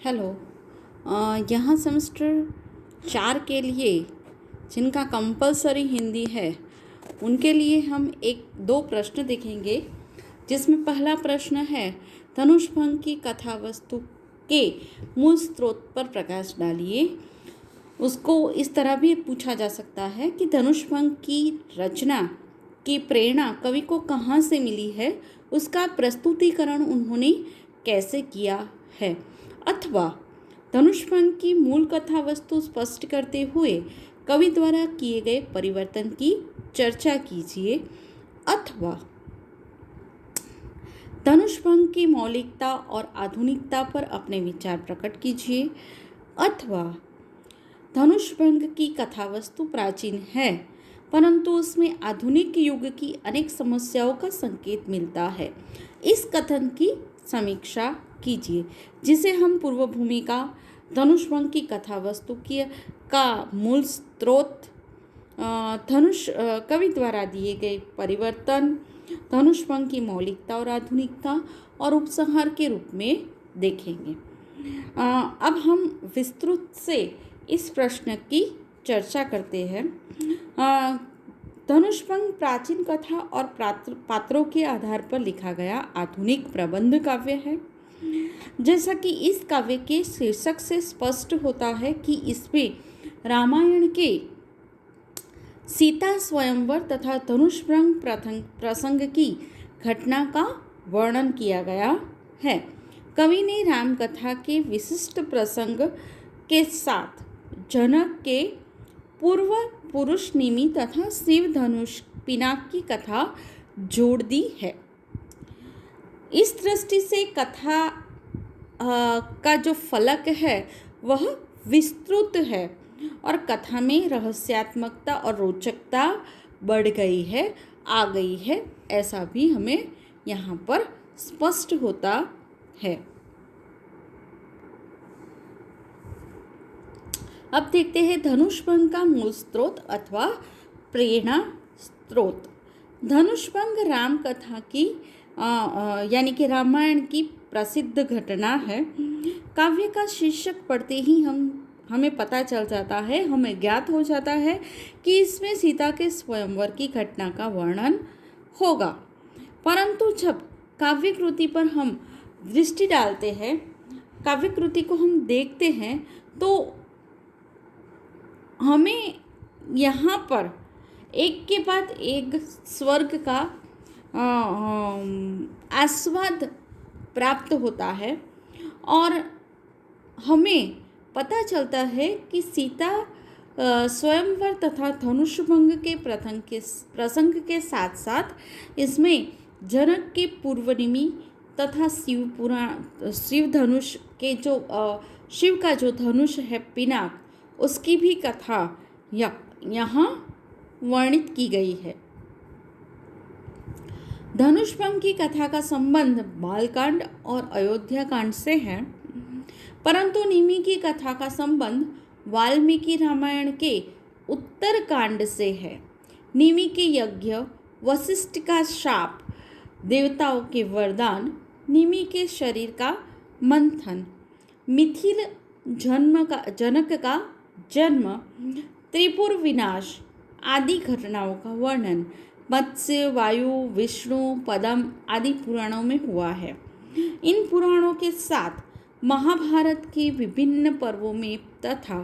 Hello. यहाँ semester 4 के लिए जिनका कंपलसरी हिंदी है उनके लिए हम एक दो प्रश्न देखेंगे, जिसमें पहला प्रश्न है धनुषभंग की कथा वस्तु के मूल स्रोत पर प्रकाश डालिए। उसको इस तरह भी पूछा जा सकता है कि धनुषभंग की रचना की प्रेरणा कवि को कहाँ से मिली है, उसका प्रस्तुतिकरण उन्होंने कैसे किया है, अथवा धनुषभंग की मूल कथा वस्तु स्पष्ट करते हुए कवि द्वारा किए गए परिवर्तन की चर्चा कीजिए, अथवा धनुषभंग की मौलिकता और आधुनिकता पर अपने विचार प्रकट कीजिए, अथवा धनुषभंग की कथा वस्तु प्राचीन है परंतु उसमें आधुनिक युग की अनेक समस्याओं का संकेत मिलता है। इस कथन की समीक्षा कीजिए, जिसे हम पूर्व भूमिका धनुषभंग की कथा वस्तु का मूल स्रोत, धनुष कवि द्वारा दिए गए परिवर्तन, धनुषभंग की मौलिकता और आधुनिकता और उपसंहार के रूप में देखेंगे। अब हम विस्तृत से इस प्रश्न की चर्चा करते हैं। धनुषभंग प्राचीन कथा और पात्रों के आधार पर लिखा गया आधुनिक प्रबंध काव्य है। जैसा कि इस काव्य के शीर्षक से स्पष्ट होता है कि इसमें रामायण के सीता स्वयंवर तथा धनुषभंग प्रसंग की घटना का वर्णन किया गया है। कवि ने राम कथा के विशिष्ट प्रसंग के साथ जनक के पूर्व पुरुष निमि तथा शिव धनुष पिनाक की कथा जोड़ दी है। इस दृष्टि से कथा का जो फलक है वह विस्तृत है और कथा में रहस्यात्मकता और रोचकता बढ़ गई है, आ गई है, ऐसा भी हमें यहाँ पर स्पष्ट होता है। अब देखते हैं धनुषभंग का मूल स्रोत अथवा प्रेरणा स्रोत। धनुषभंग राम कथा की यानी कि रामायण की प्रसिद्ध घटना है। काव्य का शीर्षक पढ़ते ही हमें पता चल जाता है, हमें ज्ञात हो जाता है कि इसमें सीता के स्वयंवर की घटना का वर्णन होगा। परंतु जब काव्य कृति पर हम दृष्टि डालते हैं, काव्य कृति को हम देखते हैं, तो हमें यहाँ पर एक के बाद एक स्वर्ग का आस्वाद प्राप्त होता है और हमें पता चलता है कि सीता स्वयंवर तथा धनुषभंग के प्रसंग के साथ साथ इसमें जनक के पूर्वनिमि तथा शिव धनुष के जो शिव का जो धनुष है पिनाक, उसकी भी कथा यहाँ वर्णित की गई है। धनुषभंग की कथा का संबंध बालकांड और अयोध्या कांड से है, परंतु निमि की कथा का संबंध वाल्मीकि रामायण के उत्तर कांड से है। निमि के यज्ञ, वशिष्ठ का शाप, देवताओं के वरदान, निमि के शरीर का मंथन, मिथिल जनक का जन्म, त्रिपुर विनाश आदि घटनाओं का वर्णन मत्स्य, वायु, विष्णु, पद्म आदि पुराणों में हुआ है। इन पुराणों के साथ महाभारत के विभिन्न पर्वों में तथा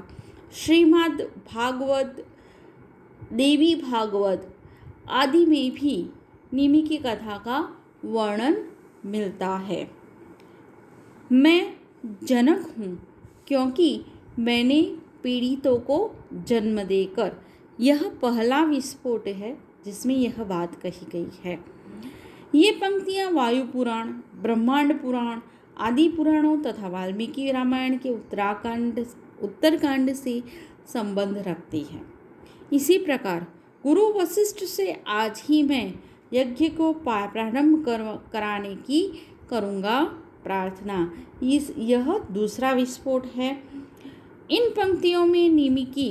श्रीमद् भागवत, देवी भागवत आदि में भी निमि की कथा का वर्णन मिलता है। मैं जनक हूँ क्योंकि मैंने पीड़ितों को जन्म देकर, यह पहला विस्फोट है जिसमें यह बात कही गई है। ये पंक्तियाँ वायु पुराण, ब्रह्मांड पुराण आदि पुराणों तथा वाल्मीकि रामायण के उत्तरकांड से संबंध रखती हैं। इसी प्रकार गुरु वशिष्ठ से आज ही मैं यज्ञ को प्रारंभ कराने की करूँगा प्रार्थना, यह दूसरा विस्फोट है। इन पंक्तियों में निमि की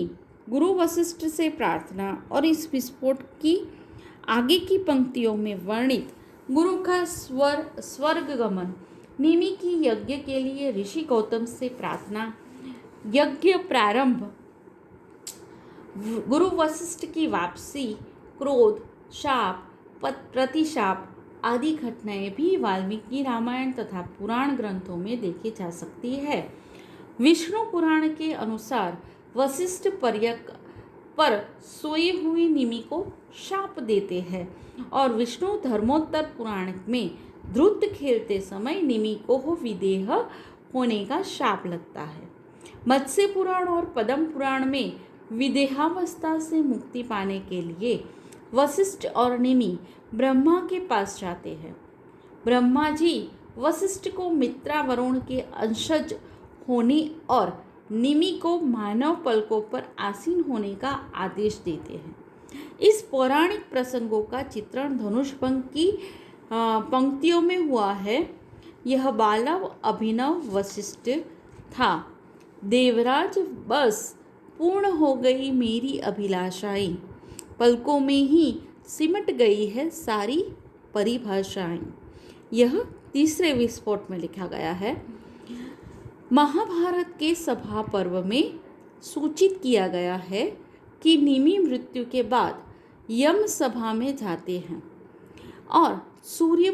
गुरु वशिष्ठ से प्रार्थना और इस विस्फोट की आगे की पंक्तियों में वर्णित गुरु का स्वर्ग गमन निमि की यज्ञ के लिए ऋषि गौतम से प्रार्थना, यज्ञ प्रारंभ, गुरु वशिष्ठ की वापसी, क्रोध, शाप, प्रतिशाप आदि घटनाएं भी वाल्मीकि रामायण तथा पुराण ग्रंथों में देखी जा सकती है। विष्णु पुराण के अनुसार वशिष्ठ पर्यक पर सोई हुई निमि को शाप देते हैं और विष्णु धर्मोत्तर पुराण में ध्रुत खेलते समय निमि को विदेह होने का शाप लगता है। मत्स्य पुराण और पद्म पुराण में विदेहावस्था से मुक्ति पाने के लिए वशिष्ठ और निमि ब्रह्मा के पास जाते हैं। ब्रह्मा जी वशिष्ठ को मित्रा वरुण के अंशज होने और निमि को मानव पलकों पर आसीन होने का आदेश देते हैं। इस पौराणिक प्रसंगों का चित्रण धनुष भंग की पंक्तियों में हुआ है। यह बालव अभिनव वशिष्ठ था। देवराज बस पूर्ण हो गई मेरी अभिलाषाएं, पलकों में ही सिमट गई है सारी परिभाषाएं। यह तीसरे विस्फोट में लिखा गया है। महाभारत के सभा पर्व में सूचित किया गया है कि निमि मृत्यु के बाद यम सभा में जाते हैं और सूर्य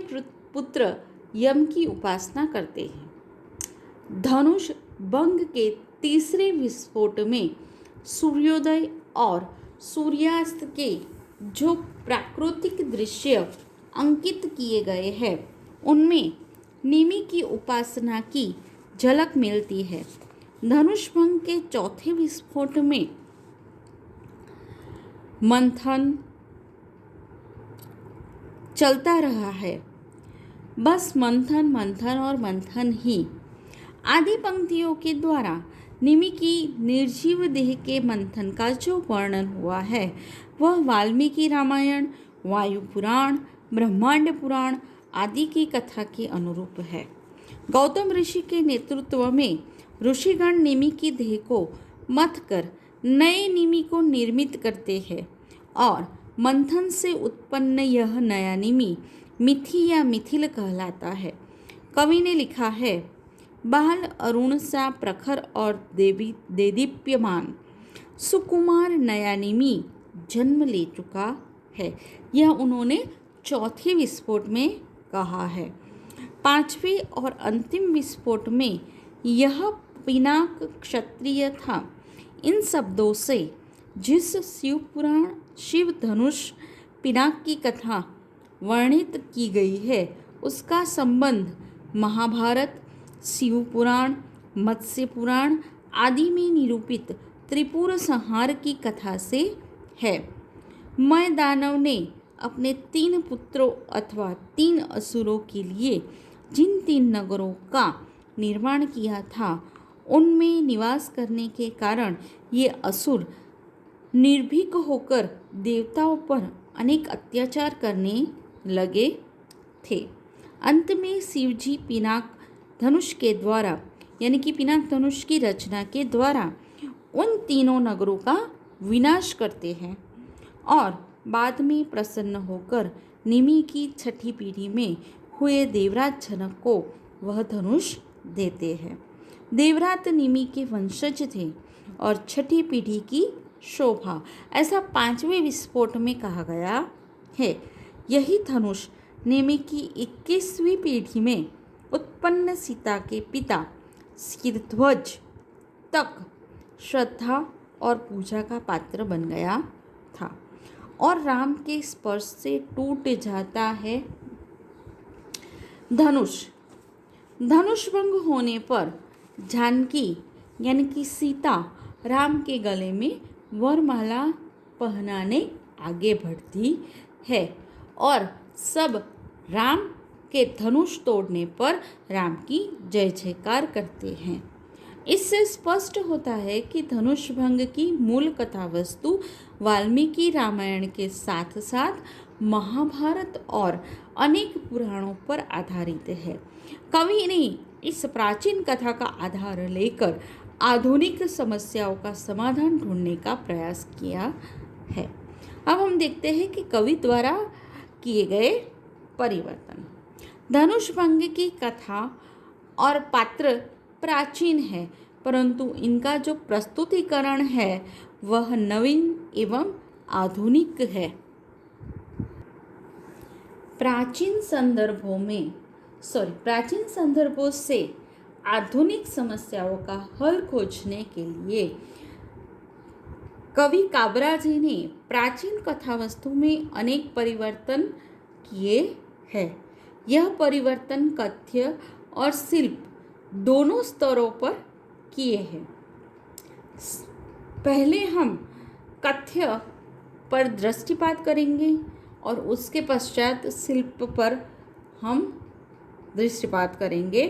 पुत्र यम की उपासना करते हैं। धनुष भंग के तीसरे विस्फोट में सूर्योदय और सूर्यास्त के जो प्राकृतिक दृश्य अंकित किए गए हैं उनमें निमि की उपासना की झलक मिलती है। धनुष भंग के चौथे विस्फोट में मंथन चलता रहा है। बस मंथन मंथन और मंथन ही। आदि पंक्तियों के द्वारा निमि की निर्जीव देह के मंथन का जो वर्णन हुआ है वह वाल्मीकि रामायण, वायु पुराण, ब्रह्मांड पुराण आदि की कथा के अनुरूप है। गौतम ऋषि के नेतृत्व में ऋषिगण निमि की देह को मथ कर नए निमि को निर्मित करते हैं और मंथन से उत्पन्न यह नया निमि मिथि या मिथिल कहलाता है। कवि ने लिखा है, बाल अरुण सा प्रखर और देदीप्यमान सुकुमार नया निमि जन्म ले चुका है। यह उन्होंने चौथे विस्फोट में कहा है। पांचवें और अंतिम विस्फोट में यह पिनाक क्षत्रिय था। इन शब्दों से जिस शिव पुराण शिव धनुष पिनाक की कथा वर्णित की गई है उसका संबंध महाभारत, शिव पुराण, मत्स्य पुराण आदि में निरूपित त्रिपुर संहार की कथा से है। मय दानव ने अपने 3 पुत्रों अथवा 3 असुरों के लिए जिन 3 नगरों का निर्माण किया था उनमें निवास करने के कारण ये असुर निर्भीक होकर देवताओं पर अनेक अत्याचार करने लगे थे। अंत में शिवजी पिनाक धनुष के द्वारा यानी कि पिनाक धनुष की रचना के द्वारा उन तीनों नगरों का विनाश करते हैं और बाद में प्रसन्न होकर निमि की 6ठी पीढ़ी में हुए देवराज जनक को वह धनुष देते हैं। देवरात निमि के वंशज थे और 6ठी पीढ़ी की शोभा, ऐसा 5वें विस्फोट में कहा गया है। यही धनुष निमि की 21वीं पीढ़ी में उत्पन्न सीता के पिता शीरध्वज तक श्रद्धा और पूजा का पात्र बन गया था और राम के स्पर्श से टूट जाता है। धनुष भंग होने पर जानकी यानी कि सीता राम के गले में वरमाला पहनाने आगे बढ़ती है और सब राम के धनुष तोड़ने पर राम की जय जयकार करते हैं। इससे स्पष्ट होता है कि धनुष भंग की मूल कथा वस्तु वाल्मीकि रामायण के साथ साथ महाभारत और अनेक पुराणों पर आधारित है। कवि ने इस प्राचीन कथा का आधार लेकर आधुनिक समस्याओं का समाधान ढूंढने का प्रयास किया है। अब हम देखते हैं कि कवि द्वारा किए गए परिवर्तन। धनुष भंग की कथा और पात्र प्राचीन है, परंतु इनका जो प्रस्तुतिकरण है वह नवीन एवं आधुनिक है। प्राचीन संदर्भों से आधुनिक समस्याओं का हल खोजने के लिए कवि काबराजी ने प्राचीन कथा वस्तु में अनेक परिवर्तन किए हैं। यह परिवर्तन कथ्य और शिल्प दोनों स्तरों पर किए हैं। पहले हम कथ्य पर दृष्टिपात करेंगे और उसके पश्चात शिल्प पर हम दृष्टिपात करेंगे।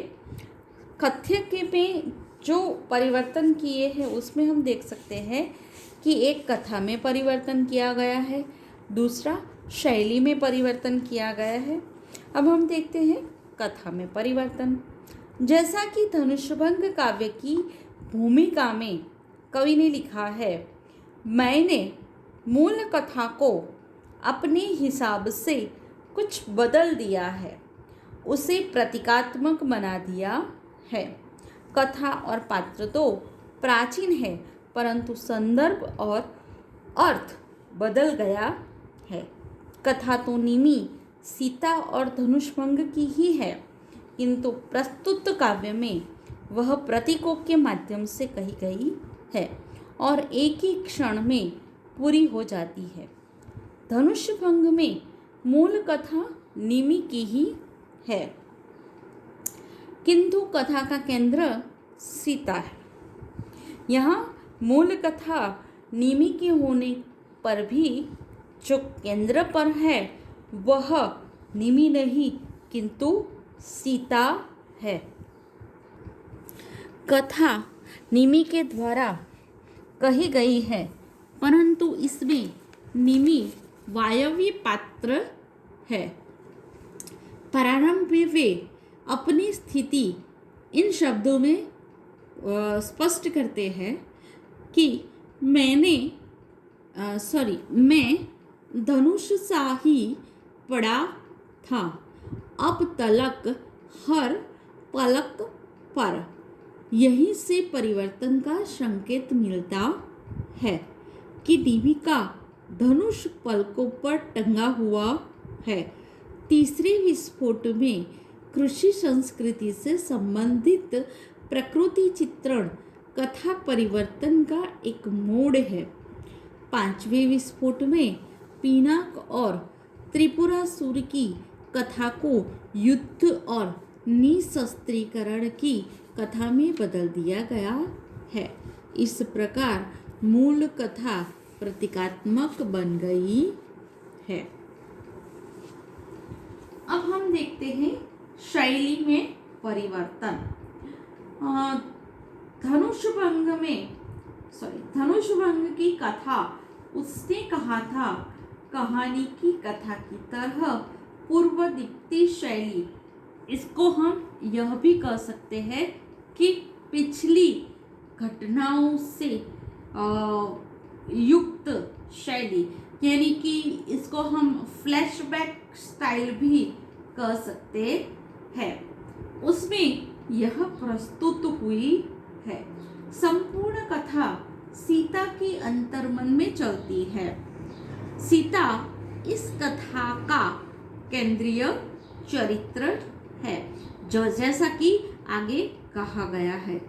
कथ्य के में जो परिवर्तन किए हैं उसमें हम देख सकते हैं कि एक कथा में परिवर्तन किया गया है, दूसरा शैली में परिवर्तन किया गया है। अब हम देखते हैं कथा में परिवर्तन। जैसा कि धनुषभंग काव्य की भूमिका में कवि ने लिखा है, मैंने मूल कथा को अपने हिसाब से कुछ बदल दिया है, उसे प्रतीकात्मक बना दिया है। कथा और पात्र तो प्राचीन है, परंतु संदर्भ और अर्थ बदल गया है। कथा तो निमि, सीता और धनुषभंग की ही है, किंतु प्रस्तुत काव्य में वह प्रतीकों के माध्यम से कही गई है और एक ही क्षण में पूरी हो जाती है। धनुषभंग में मूल कथा निमि की ही है, किंतु कथा का केंद्र सीता है। यहाँ मूल कथा निमि के होने पर भी जो केंद्र पर है वह निमि नहीं किंतु सीता है। कथा निमि के द्वारा कही गई है, परंतु इसमें निमि वायव्य पात्र है। प्रारंभ में वे अपनी स्थिति इन शब्दों में स्पष्ट करते हैं कि मैं धनुष सा ही पड़ा था, अब तलक हर पलक पर। यहीं से परिवर्तन का संकेत मिलता है कि निमि का धनुष पलकों पर टंगा हुआ है। तीसरे विस्फोट में कृषि संस्कृति से संबंधित प्रकृति चित्रण कथा परिवर्तन का एक मोड़ है। पांचवें विस्फोट में पिनाक और त्रिपुरासुर की कथा को युद्ध और निशस्त्रीकरण की कथा में बदल दिया गया है। इस प्रकार मूल कथा प्रतीकात्मक बन गई है। अब हम देखते हैं शैली में परिवर्तन। धनुषभंग की कथा उसने कहा था, कहानी की कथा की तरह पूर्व दीप्ति शैली। इसको हम यह भी कह सकते हैं कि पिछली घटनाओं से युक्त शैली, यानी कि इसको हम फ्लैशबैक स्टाइल भी कह सकते हैं। उसमें यह प्रस्तुत हुई है। संपूर्ण कथा सीता के अंतर्मन में चलती है। सीता इस कथा का केंद्रीय चरित्र है, जो जैसा कि आगे कहा गया है।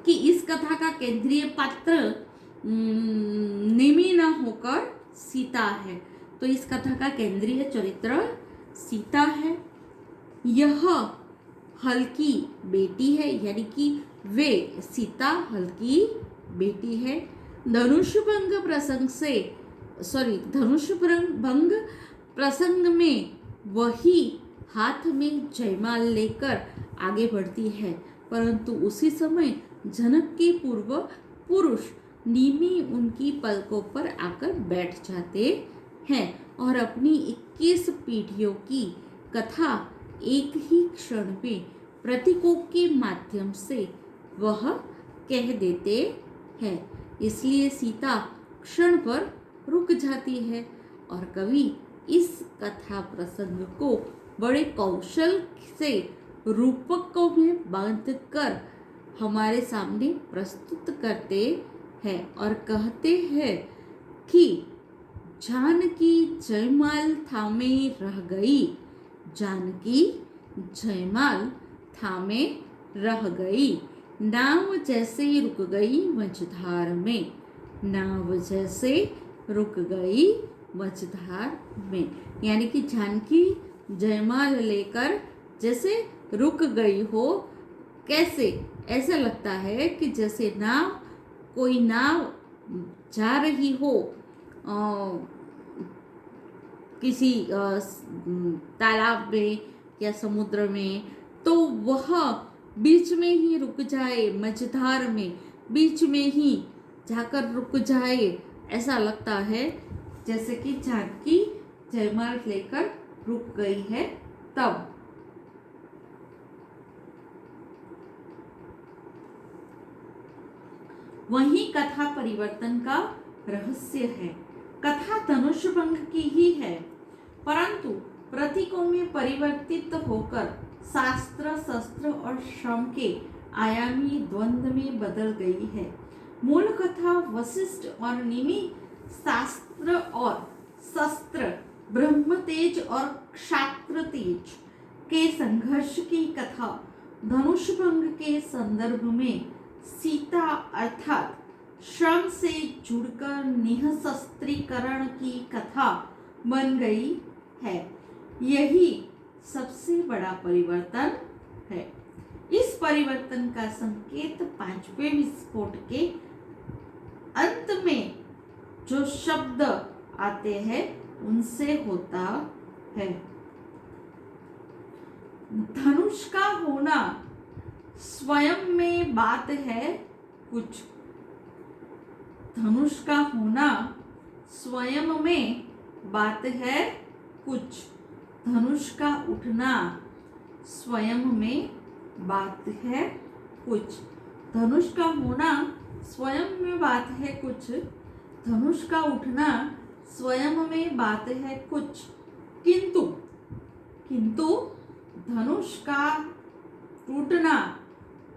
कि इस कथा का केंद्रीय पात्र निमि न होकर सीता है, तो इस कथा का केंद्रीय चरित्र सीता है। यह हल्की बेटी है, यानी कि वे सीता हल्की बेटी है। धनुषभंग प्रसंग में वही हाथ में जयमाल लेकर आगे बढ़ती है, परंतु उसी समय जनक के पूर्व पुरुष निमि उनकी पलकों पर आकर बैठ जाते हैं और अपनी 21 पीढ़ियों की कथा एक ही क्षण में प्रतीकों के माध्यम से वह कह देते हैं। इसलिए सीता क्षण पर रुक जाती है और कवि इस कथा प्रसंग को बड़े कौशल से रूपकों में बांधकर हमारे सामने प्रस्तुत करते हैं और कहते हैं कि जानकी जयमाल थामे रह गई, जानकी जयमाल थामे रह गई, नाव जैसे रुक गई मझधार में, नाव जैसे रुक गई मझधार में। यानी कि जानकी जयमाल लेकर जैसे रुक गई हो, कैसे, ऐसा लगता है कि जैसे कोई नाव जा रही हो किसी तालाब में या समुद्र में, तो वह बीच में ही रुक जाए, मझधार में बीच में ही जाकर रुक जाए। ऐसा लगता है जैसे कि जानकी जयमाल लेकर रुक गई है तब। वही कथा परिवर्तन का रहस्य है। कथा धनुष भंग की ही है, परंतु प्रतीकों में परिवर्तित होकर शास्त्र, शस्त्र और श्रम के आयामी द्वंद्व में बदल गई है। मूल कथा वशिष्ठ और निमि, शास्त्र और शस्त्र, ब्रह्मतेज और क्षात्र तेज के संघर्ष की कथा धनुष भंग के संदर्भ में सीता अर्थात श्रम से जुड़कर निःशस्त्रीकरण की कथा बन गई है। यही सबसे बड़ा परिवर्तन है। इस परिवर्तन का संकेत 5वें विस्फोट के अंत में जो शब्द आते हैं उनसे होता है। धनुष का होना स्वयं में बात है कुछ, धनुष का होना स्वयं में बात है कुछ, धनुष का उठना स्वयं में बात है कुछ, धनुष का होना स्वयं में बात है कुछ, धनुष का उठना स्वयं में बात है कुछ, किंतु धनुष का टूटना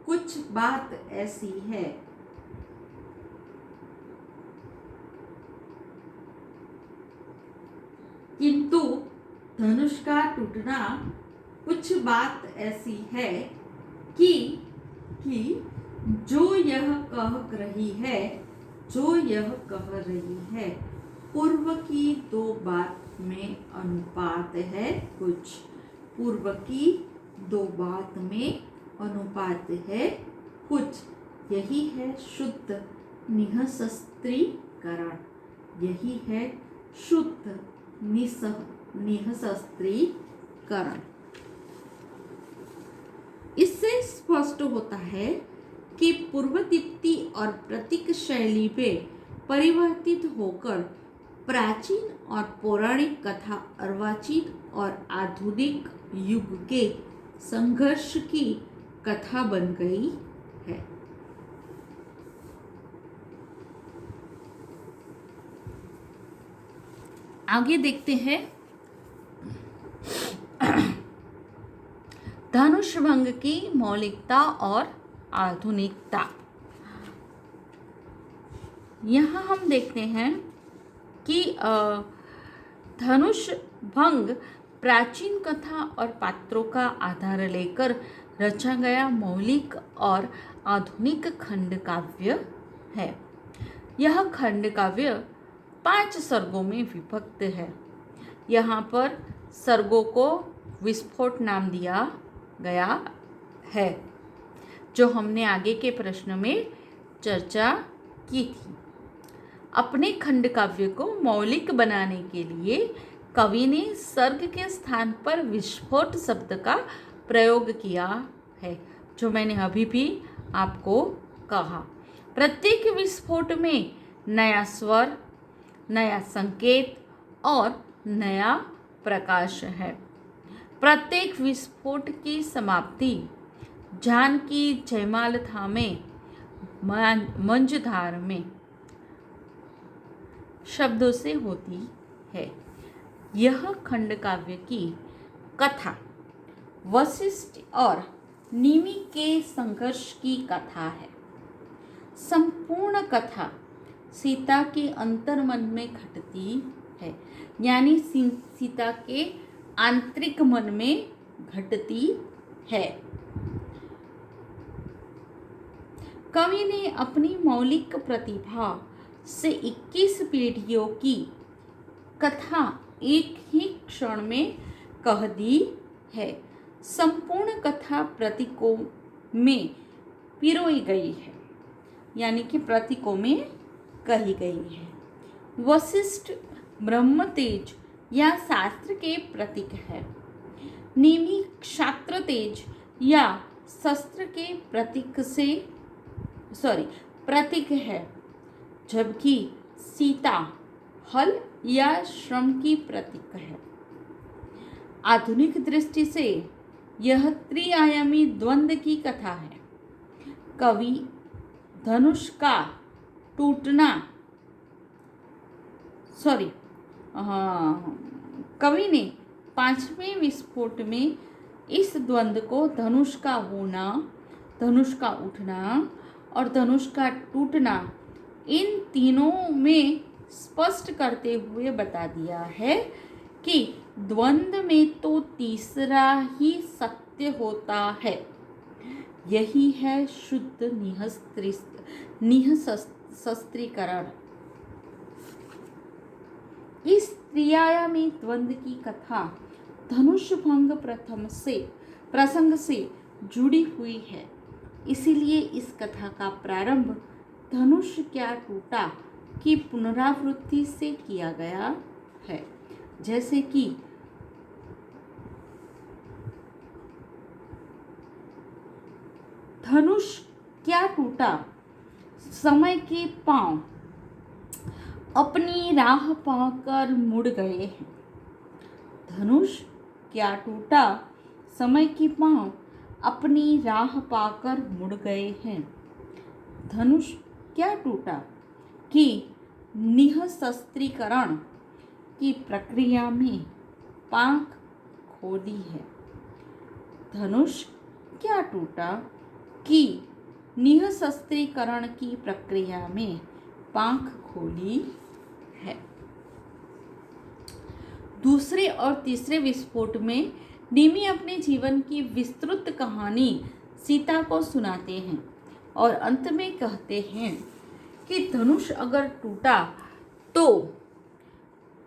कुछ बात ऐसी है। किंतु धनुष का टूटना कुछ बात ऐसी है कि जो यह कह रही है, जो यह कह रही है, पूर्व की दो बात में अनुपात है कुछ, पूर्व की दो बात में अनुपात है कुछ। यही है शुद्ध निःशस्त्रीकरण, यही है शुद्ध निःशस्त्रीकरण। इससे स्पष्ट होता है कि पूर्वदीप्ति और प्रतीक शैली में परिवर्तित होकर प्राचीन और पौराणिक कथा अर्वाचीन और आधुनिक युग के संघर्ष की कथा बन गई है। आगे देखते हैं धनुष भंग की मौलिकता और आधुनिकता। यहाँ हम देखते हैं कि धनुष भंग प्राचीन कथा और पात्रों का आधार लेकर रचा गया मौलिक और आधुनिक खंड काव्य है। यह खंड काव्य 5 सर्गों में विभक्त है। यहाँ पर सर्गों को विस्फोट नाम दिया गया है, जो हमने आगे के प्रश्न में चर्चा की थी। अपने खंड काव्य को मौलिक बनाने के लिए कवि ने सर्ग के स्थान पर विस्फोट शब्द का प्रयोग किया है, जो मैंने अभी भी आपको कहा। प्रत्येक विस्फोट में नया स्वर, नया संकेत और नया प्रकाश है। प्रत्येक विस्फोट की समाप्ति जानकी जयमाल थामे मंझधार में शब्दों से होती है। यह खंड काव्य की कथा वशिष्ठ और निमि के संघर्ष की कथा है। संपूर्ण कथा सीता के अंतर्मन में घटती है, यानी सीता के आंतरिक मन में घटती है। कवि ने अपनी मौलिक प्रतिभा से 21 पीढ़ियों की कथा एक ही क्षण में कह दी है। संपूर्ण कथा प्रतीकों में पिरोई गई है, यानी कि प्रतीकों में कही गई है। वशिष्ठ ब्रह्म तेज या शास्त्र के प्रतीक है। निमि क्षात्र तेज या शस्त्र के प्रतीक है, जबकि सीता हल या श्रम की प्रतीक है। आधुनिक दृष्टि से यह त्रिआयामी द्वंद्व की कथा है। कवि धनुष का टूटना कवि ने 5वें विस्फोट में इस द्वंद्व को धनुष का होना, धनुष का उठना और धनुष का टूटना, इन तीनों में स्पष्ट करते हुए बता दिया है कि द्वंद्व में तो तीसरा ही सत्य होता है। यही है शुद्ध निःशस्त्रीकरण। इस त्रिआयामी द्वंद्व की कथा धनुष भंग प्रसंग से जुड़ी हुई है। इसीलिए इस कथा का प्रारंभ धनुष क्या टूटा की पुनरावृत्ति से किया गया है। जैसे कि धनुष क्या टूटा, समय के पांव अपनी राह पाकर मुड़ गए हैं। धनुष क्या टूटा, समय के पांव अपनी राह पाकर मुड़ गए हैं। धनुष क्या टूटा कि निःशस्त्रीकरण की प्रक्रिया में पांख खोली है। धनुष क्या टूटा कि निःशस्त्रीकरण की प्रक्रिया में पांख खोली है। दूसरे और तीसरे विस्फोट में निमि अपने जीवन की विस्तृत कहानी सीता को सुनाते हैं और अंत में कहते हैं कि धनुष अगर टूटा तो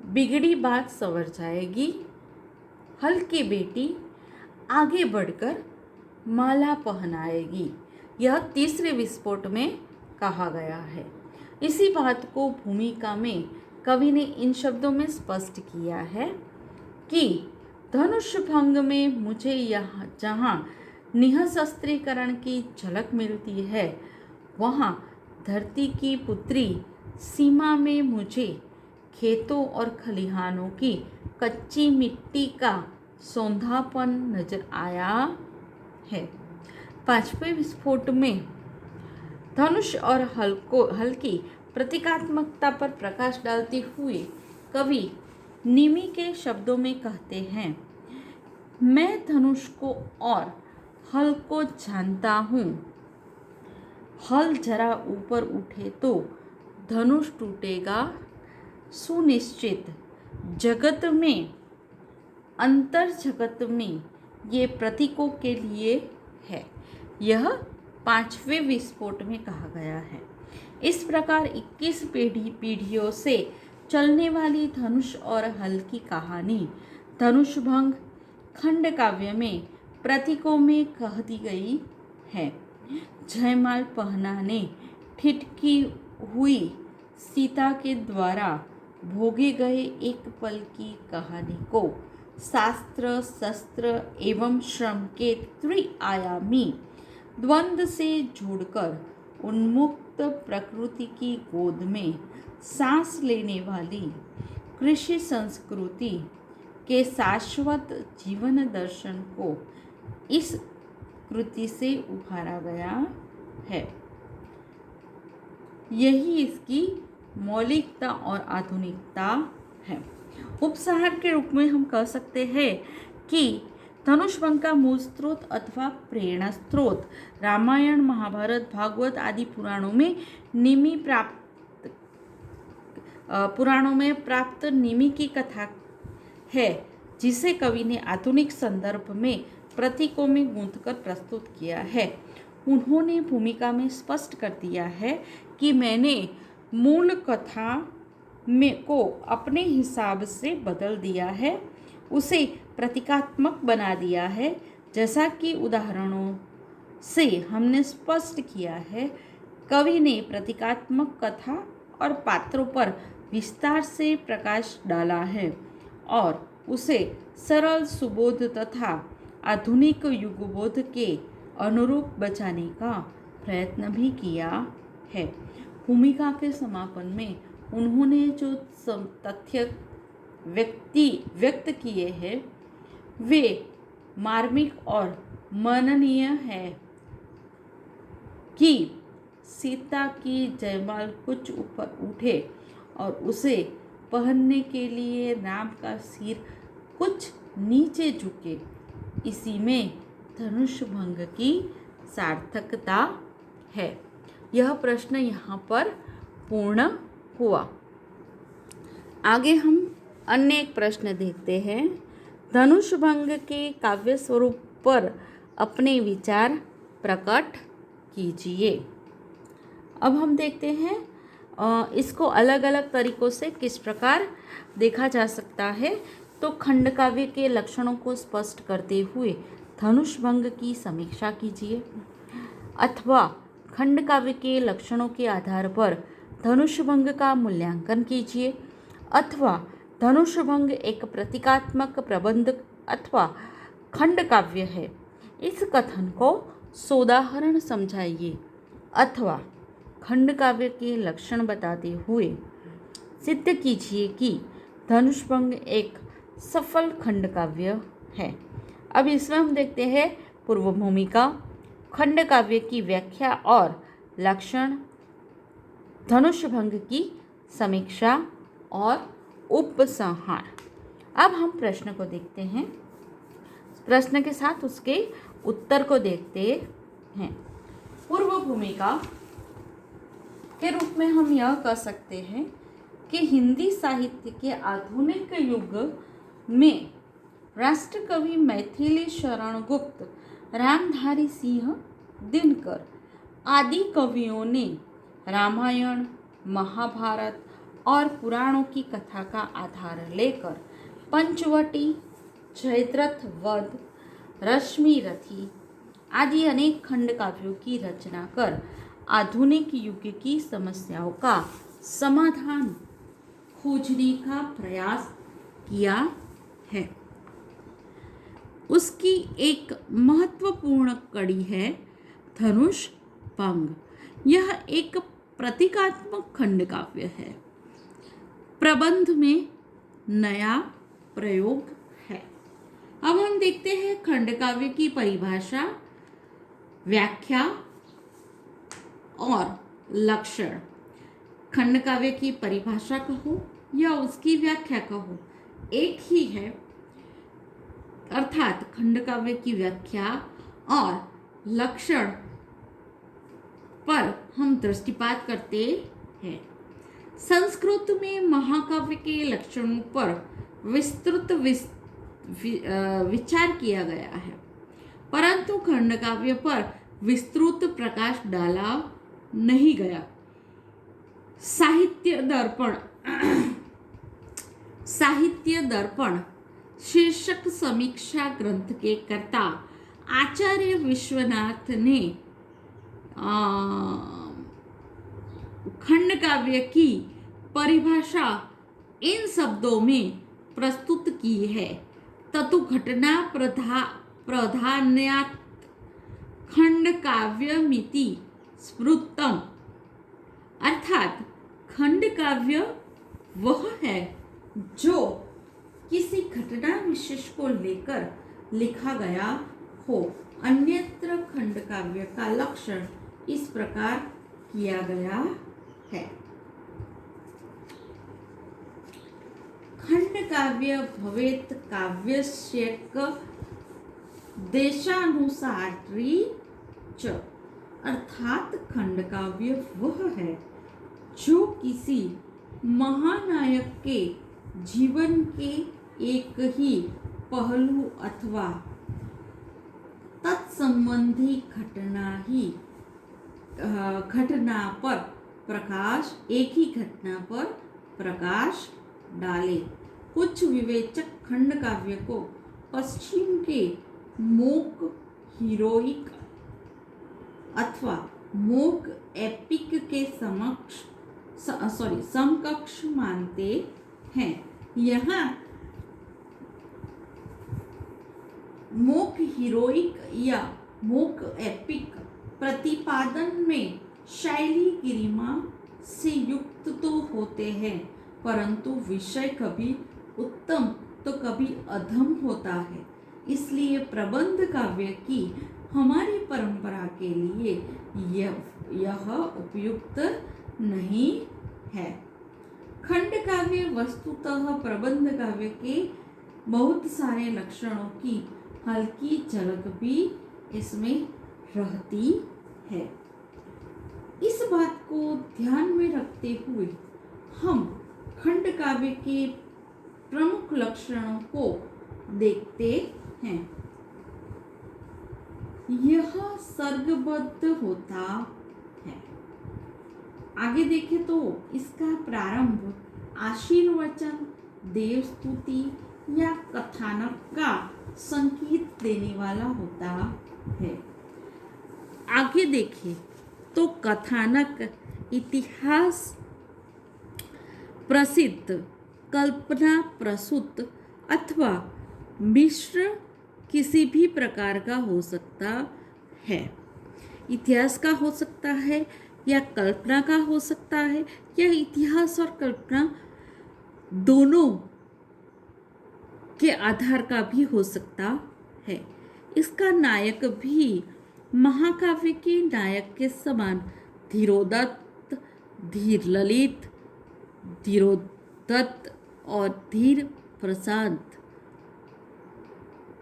बिगड़ी बात संवर जाएगी। हल की बेटी आगे बढ़कर माला पहनाएगी। यह तीसरे विस्फोट में कहा गया है। इसी बात को भूमिका में कवि ने इन शब्दों में स्पष्ट किया है कि धनुष भंग में मुझे जहाँ निःशस्त्रीकरण की झलक मिलती है, वहाँ धरती की पुत्री सीमा में मुझे खेतों और खलिहानों की कच्ची मिट्टी का सौंधापन नजर आया है। 5वें विस्फोट में धनुष और हल की प्रतीकात्मकता पर प्रकाश डालते हुए कवि निमि के शब्दों में कहते हैं, मैं धनुष को और हल को जानता हूँ। हल जरा ऊपर उठे तो धनुष टूटेगा सुनिश्चित। जगत में, अंतर जगत में ये प्रतीकों के लिए है। यह 5वें विस्फोट में कहा गया है। इस प्रकार 21 पीढ़ियों से चलने वाली धनुष और हल की कहानी धनुष भंग खंड काव्य में प्रतीकों में कह दी गई है। जयमाल पहनाने ठिठकी हुई सीता के द्वारा भोगे गए एक पल की कहानी को शास्त्र, शस्त्र एवं श्रम के त्रिआयामी द्वंद्व से जोड़कर उन्मुक्त प्रकृति की गोद में सांस लेने वाली कृषि संस्कृति के शाश्वत जीवन दर्शन को इस कृति से उभारा गया है। यही इसकी मौलिकता और आधुनिकता है। उपसंहार के रूप में हम कह सकते हैं कि धनुष भंग का मूल स्रोत अथवा प्रेरणा स्रोत रामायण, महाभारत, भागवत आदि पुराणों में प्राप्त निमि की कथा है, जिसे कवि ने आधुनिक संदर्भ में प्रतीकों में गूंथकर प्रस्तुत किया है। उन्होंने भूमिका में स्पष्ट कर दिया है कि मैंने मूल कथा में को अपने हिसाब से बदल दिया है, उसे प्रतीकात्मक बना दिया है। जैसा कि उदाहरणों से हमने स्पष्ट किया है, कवि ने प्रतीकात्मक कथा और पात्रों पर विस्तार से प्रकाश डाला है और उसे सरल, सुबोध तथा आधुनिक युगबोध के अनुरूप बचाने का प्रयत्न भी किया है। भूमिका के समापन में उन्होंने जो तथ्य व्यक्त किए हैं वे मार्मिक और मननीय है कि सीता की जयमाल कुछ ऊपर उठे और उसे पहनने के लिए राम का सिर कुछ नीचे झुके, इसी में धनुष भंग की सार्थकता है। यह प्रश्न यहाँ पर पूर्ण हुआ। आगे हम अन्य एक प्रश्न देखते हैं। धनुष भंग के काव्य स्वरूप पर अपने विचार प्रकट कीजिए। अब हम देखते हैं इसको अलग अलग तरीकों से किस प्रकार देखा जा सकता है। तो खंड काव्य के लक्षणों को स्पष्ट करते हुए धनुष भंग की समीक्षा कीजिए, अथवा खंड काव्य के लक्षणों के आधार पर धनुष भंग का मूल्यांकन कीजिए, अथवा धनुष भंग एक प्रतीकात्मक प्रबंध अथवा खंड काव्य है, इस कथन को सोदाहरण समझाइए, अथवा खंड काव्य के लक्षण बताते हुए सिद्ध कीजिए कि धनुष भंग एक सफल खंड काव्य है। अब इसमें हम देखते हैं पूर्व भूमिका, खंड काव्य की व्याख्या और लक्षण, धनुष भंग की समीक्षा और उपसंहार। अब हम प्रश्न को देखते हैं, प्रश्न के साथ उसके उत्तर को देखते हैं। पूर्व भूमिका के रूप में हम यह कह सकते हैं कि हिंदी साहित्य के आधुनिक युग में राष्ट्रकवि मैथिली शरण गुप्त, रामधारी सिंह दिनकर आदि कवियों ने रामायण, महाभारत और पुराणों की कथा का आधार लेकर पंचवटी, जयद्रथ वध, रश्मि रथी आदि अनेक खंड काव्यों की रचना कर आधुनिक युग की समस्याओं का समाधान खोजने का प्रयास किया है। उसकी एक महत्वपूर्ण कड़ी है धनुष भंग। यह एक प्रतीकात्मक खंड काव्य है, प्रबंध में नया प्रयोग है। अब हम देखते हैं खंड काव्य की परिभाषा, व्याख्या और लक्षण। खंड काव्य की परिभाषा कहो या उसकी व्याख्या कहो, एक ही है, अर्थात खंड काव्य की व्याख्या और लक्षण पर हम दृष्टिपात करते हैं। संस्कृत में महाकाव्य के लक्षणों पर विस्तृत विचार किया गया है, परंतु खंड काव्य पर विस्तृत प्रकाश डाला नहीं गया। साहित्य दर्पण शीर्षक समीक्षा ग्रंथ के कर्ता आचार्य विश्वनाथ ने खंड काव्य की परिभाषा इन शब्दों में प्रस्तुत की है। ततु घटना प्राधान्यात् खंड काव्यमिति स्मृतम्, अर्थात खंड काव्य वह है जो किसी घटना विशेष को लेकर लिखा गया हो। अन्यत्र खंड काव्य का लक्षण इस प्रकार किया गया है। खंडकाव्य भवेत् काव्यस्य देशानुसारी च, अर्थात खंडकाव्य वह है जो किसी महानायक के जीवन के एक ही पहलू अथवा तत्संबंधी घटना पर प्रकाश एक ही घटना पर प्रकाश डाले। कुछ विवेचक खंडकाव्य को पश्चिम के मोक हीरोइक अथवा मोक एपिक के समकक्ष मानते हैं। यहाँ मोक हीरोइक या मोक एपिक प्रतिपादन में शैली गरिमा से युक्त तो होते हैं, परंतु विषय कभी उत्तम तो कभी अधम होता है। इसलिए प्रबंध काव्य की हमारी परंपरा के लिए यह उपयुक्त नहीं है। खंड काव्य वस्तुतः प्रबंध काव्य के बहुत सारे लक्षणों की हल्की झलक भी इसमें रहती है। इस बात को ध्यान में रखते हुए हम खंड काव्य के प्रमुख लक्षणों को देखते हैं। यह सर्गबद्ध होता है। आगे देखें तो इसका प्रारंभ आशीर्वचन, देवस्तुति या कथानक का संकेत देने वाला होता है। आगे देखें तो कथानक इतिहास प्रसिद्ध, कल्पना प्रसूत अथवा मिश्र किसी भी प्रकार का हो सकता है। इतिहास का हो सकता है या कल्पना का हो सकता है, या इतिहास और कल्पना दोनों के आधार का भी हो सकता है। इसका नायक भी महाकाव्य के नायक के समान धीरोदत्त, धीर ललित, धीरोदत्त और धीर प्रसाद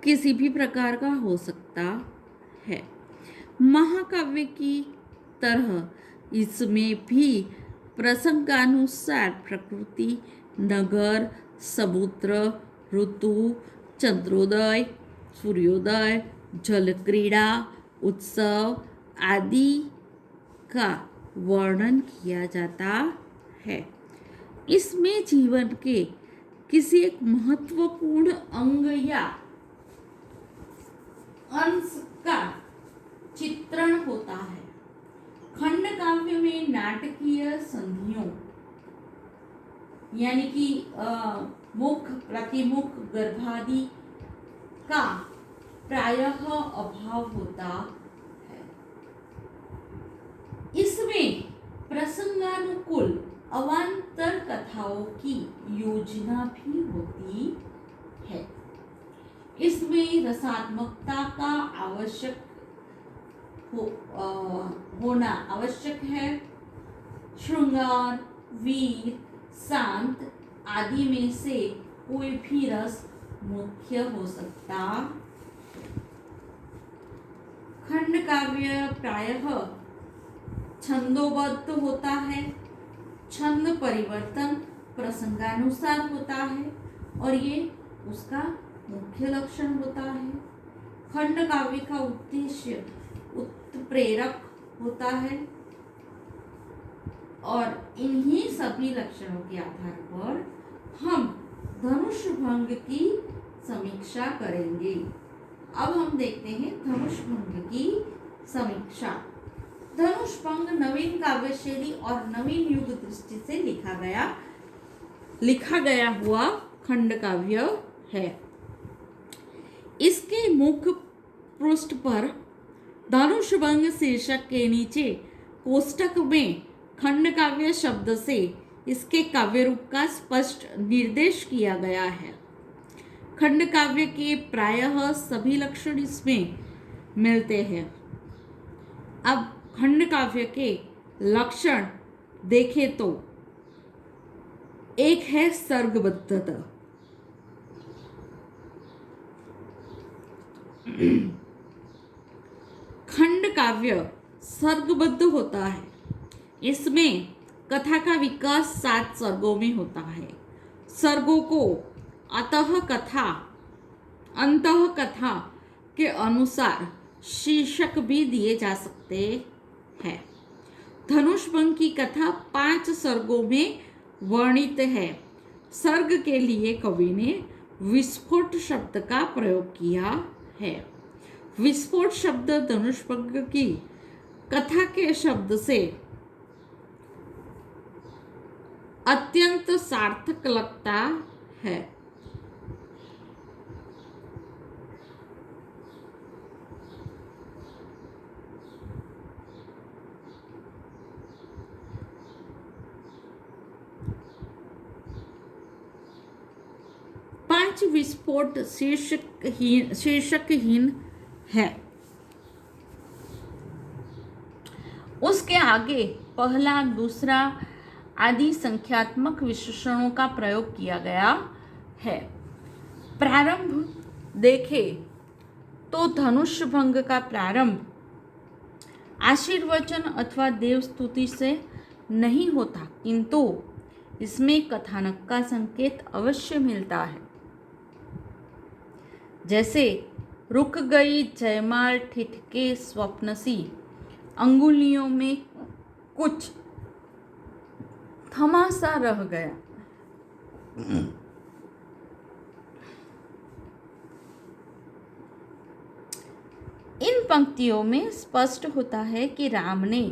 किसी भी प्रकार का हो सकता है। महाकाव्य की तरह इसमें भी प्रसंगानुसार प्रकृति, नगर, समुद्र, ऋतु, चंद्रोदय, सूर्योदय, जल क्रीड़ा, उत्सव आदि का वर्णन किया जाता है। इसमें जीवन के किसी एक महत्वपूर्ण अंग या अंश का चित्रण होता है। खंड काव्य में नाटकीय संधियों यानी कि मुख, प्रतिमुख, गर्भादि का प्रायः अभाव होता है। इसमें प्रसंगानुकूल अवान्तर कथाओं की योजना भी होती है। इसमें रसात्मकता का होना आवश्यक है। श्रृंगार, वीर, शांत आदि में से कोई भी रस मुख्य हो सकता। खंड काव्य प्रायः छंदोबद्ध होता है। छंद परिवर्तन प्रसंगानुसार होता है और ये उसका मुख्य लक्षण होता है। खंड काव्य का उद्देश्य उत्प्रेरक होता है और इन्हीं सभी लक्षणों के आधार पर हम धनुष भंग की समीक्षा करेंगे। अब हम देखते हैं धनुष भंग की समीक्षा। धनुष भंग नवीन काव्य शैली और नवीन युग दृष्टि से लिखा गया हुआ खंड काव्य है। इसके मुख्य पृष्ठ पर धनुष भंग शीर्षक के नीचे कोष्टक में खंड काव्य शब्द से इसके काव्य रूप का स्पष्ट निर्देश किया गया है। खंड काव्य के प्रायः सभी लक्षण इसमें मिलते हैं। अब खंड काव्य के लक्षण देखें तो एक है सर्गबद्धता। खंड काव्य सर्गबद्ध होता है। इसमें कथा का विकास 7 सर्गों में होता है। सर्गों को अतः कथा, अंतः कथा के अनुसार शीर्षक भी दिए जा सकते हैं। धनुष भंग की कथा 5 सर्गों में वर्णित है। सर्ग के लिए कवि ने विस्फोट शब्द का प्रयोग किया है। विस्फोट शब्द धनुष भंग की कथा के शब्द से अत्यंत सार्थक लगता है। पांच विस्फोट शीर्षकहीन है। उसके आगे पहला, दूसरा आदि संख्यात्मक विशेषणों का प्रयोग किया गया है। प्रारंभ देखें तो धनुष भंग का प्रारंभ आशीर्वचन अथवा देवस्तुति से नहीं होता, किंतु इसमें कथानक का संकेत अवश्य मिलता है। जैसे रुक गई जयमाल ठिठके स्वप्नसी, अंगुलियों में कुछ थमा सा रह गया। इन पंक्तियों में स्पष्ट होता है कि राम ने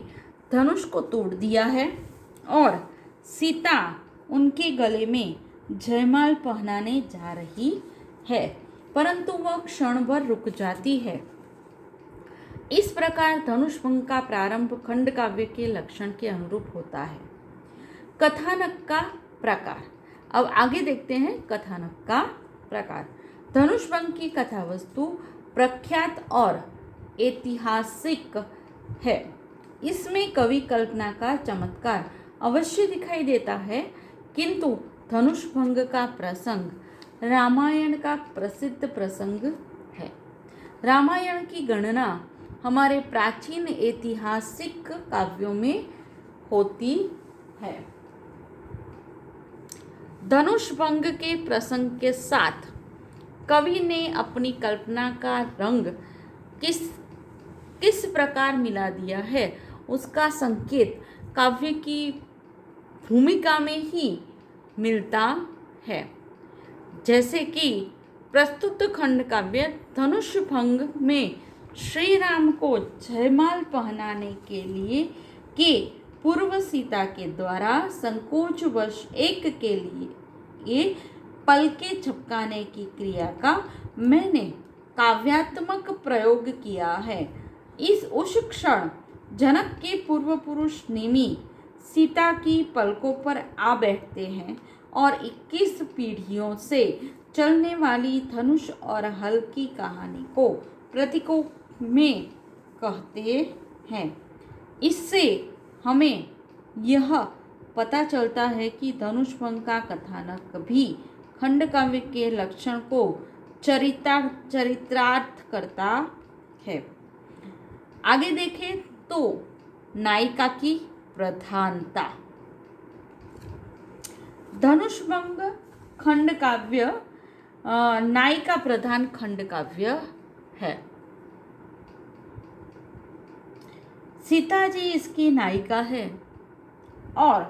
धनुष को तोड़ दिया है और सीता उनके गले में जयमाल पहनाने जा रही है, परंतु वह क्षण भर रुक जाती है। इस प्रकार धनुष भंग का प्रारंभ खंड काव्य के लक्षण के अनुरूप होता है। कथानक का प्रकार, अब आगे देखते हैं कथानक का प्रकार। धनुष भंग की कथा वस्तु प्रख्यात और ऐतिहासिक है। इसमें कवि कल्पना का चमत्कार अवश्य दिखाई देता है, किंतु धनुष भंग का प्रसंग रामायण का प्रसिद्ध प्रसंग है। रामायण की गणना हमारे प्राचीन ऐतिहासिक काव्यों में होती है। धनुष भंग के प्रसंग के साथ कवि ने अपनी कल्पना का रंग किस प्रकार मिला दिया है, उसका संकेत काव्य की भूमिका में ही मिलता है। जैसे कि प्रस्तुत खंड काव्य धनुष भंग में श्री राम को जयमाल पहनाने के लिए के पूर्व सीता के द्वारा संकोचवश एक के लिए पलके झपकाने की क्रिया का मैंने काव्यात्मक प्रयोग किया है। उस क्षण जनक के पूर्व पुरुष निमि सीता की पलकों पर आ बैठते हैं और 21 पीढ़ियों से चलने वाली धनुष और हल की कहानी को प्रतीकों में कहते हैं। इससे हमें यह पता चलता है कि धनुष भंग का कथानक भी खंड काव्य के लक्षण को चरितार्थ करता है। आगे देखें तो नायिका की प्रधानता। धनुष भंग खंड काव्य नायिका प्रधान खंड काव्य है। सीता जी इसकी नायिका है और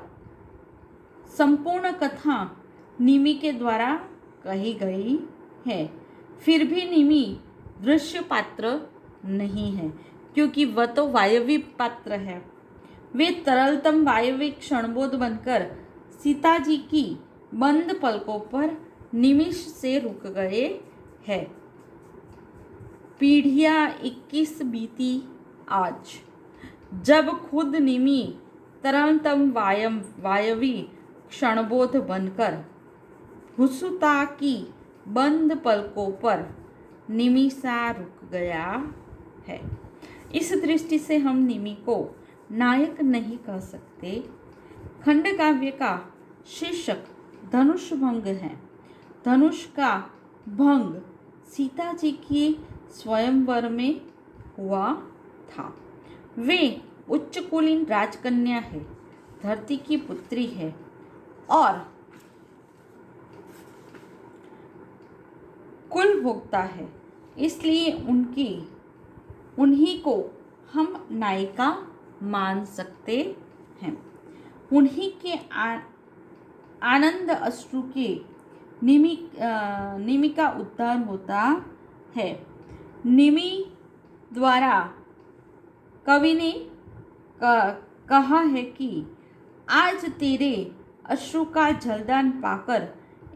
संपूर्ण कथा निमि के द्वारा कही गई है। फिर भी निमि दृश्य पात्र नहीं है, क्योंकि वह तो वायवी पात्र है। वे तरलतम वायवी क्षणबोध बनकर सीता जी की बंद पलकों पर निमिष से रुक गए हैं। पीढ़ियाँ 21 बीती आज, जब खुद निमि तरलतम वायवी क्षणबोध बनकर हुसुता की बंद पलकों पर निमिषा रुक गया है। इस दृष्टि से हम निमि को नायक नहीं कह सकते। खंड काव्य का शीर्षक धनुष भंग है। धनुष का भंग सीता जी की स्वयंवर में हुआ था। वे उच्च कुलीन राजकन्या है, धरती की पुत्री है और कुल भोक्ता है, इसलिए उन्हीं को हम नायिका मान सकते हैं। उन्हीं के आनंद अश्रु के निमि का उद्धार होता है। निमि द्वारा कवि ने कहा है कि आज तेरे अश्रु का जलदान पाकर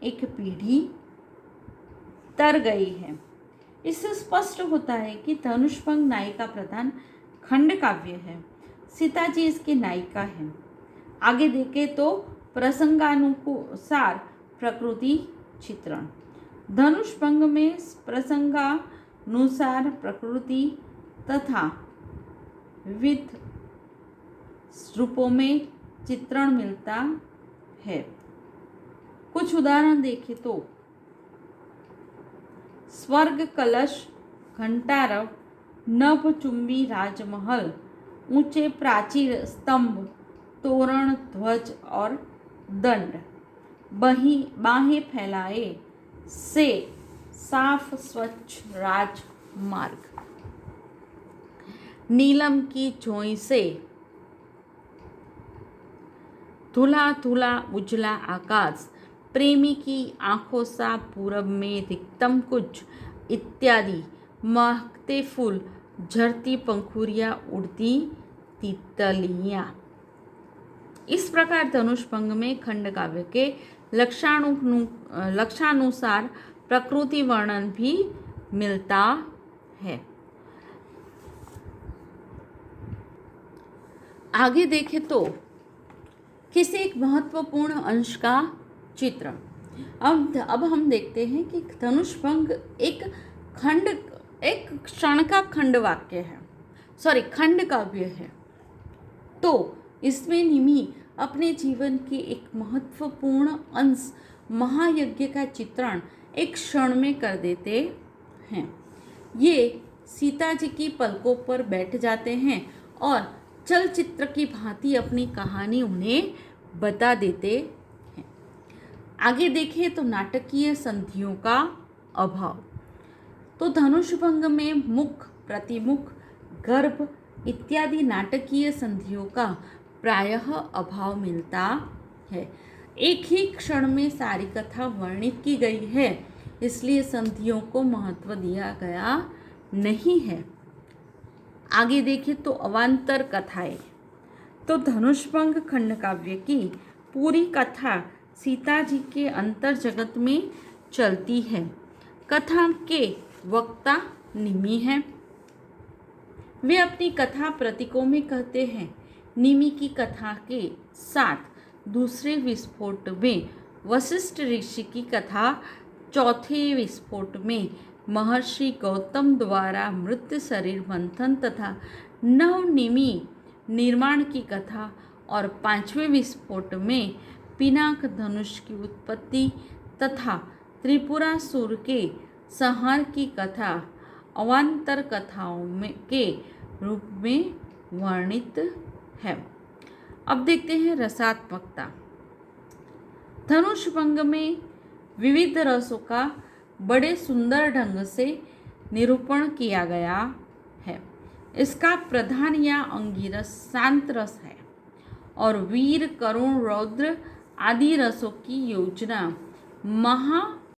एक पीढ़ी तर गई है। इससे स्पष्ट होता है कि धनुष्भंग नायिका प्रधान खंड काव्य है। सीता जी इसकी नायिका है। आगे देखें तो प्रसंगानुसार प्रकृति चित्रण। धनुष्भंग में प्रसंगानुसार प्रकृति तथा विविध रूपों में चित्रण मिलता है। कुछ उदाहरण देखें तो स्वर्ग कलश, घंटारव, नभचुंबी राजमहल, ऊंचे प्राचीर स्तंभ, तोरण, ध्वज और दंड, बाहें फैलाए से साफ स्वच्छ राजमार्ग, नीलम की जोई से धुला धुला उजला आकाश, प्रेमी की आंखों सा पूरब में रिक्तम कुछ इत्यादि, महकते फूल, झरती पंखुड़ियाँ, उड़ती तितलियाँ। इस प्रकार धनुष्भंग में खंड काव्य के लक्षानुसार प्रकृति वर्णन भी मिलता है। आगे देखें तो किसी एक महत्वपूर्ण अंश का चित्र। अब हम देखते हैं कि धनुष्भंग एक क्षण का खंड वाक्य है, खंड काव्य है। तो इसमें निमि अपने जीवन के एक महत्वपूर्ण अंश महायज्ञ का चित्रण एक क्षण में कर देते हैं। ये सीता जी की पलकों पर बैठ जाते हैं और चलचित्र की भांति अपनी कहानी उन्हें बता देते हैं। आगे देखें तो नाटकीय संधियों का अभाव। तो धनुष्भंग में मुख, प्रतिमुख, गर्भ इत्यादि नाटकीय संधियों का प्रायः अभाव मिलता है। एक ही क्षण में सारी कथा वर्णित की गई है, इसलिए संधियों को महत्व दिया गया नहीं है। आगे देखें तो अवान्तर कथाएं। तो धनुष्भंग खंड काव्य की पूरी कथा सीता जी के अंतर जगत में चलती है। कथा के वक्ता निमि हैं। वे अपनी कथा प्रतीकों में कहते हैं। निमि की कथा के साथ दूसरे विस्फोट में वशिष्ठ ऋषि की कथा, चौथे विस्फोट में महर्षि गौतम द्वारा मृत शरीर मंथन तथा नवनिमि निर्माण की कथा और पांचवें विस्फोट में पिनाक धनुष की उत्पत्ति तथा त्रिपुरासुर के संहार की कथा अवान्तर कथाओं के रूप में वर्णित है। अब देखते हैं रसात्मकता। धनुष्भंग में विविध रसों का बड़े सुंदर ढंग से निरूपण किया गया है। इसका प्रधान या अंगिरस शांत रस है और वीर, करुण, रौद्र आदि रसों की योजना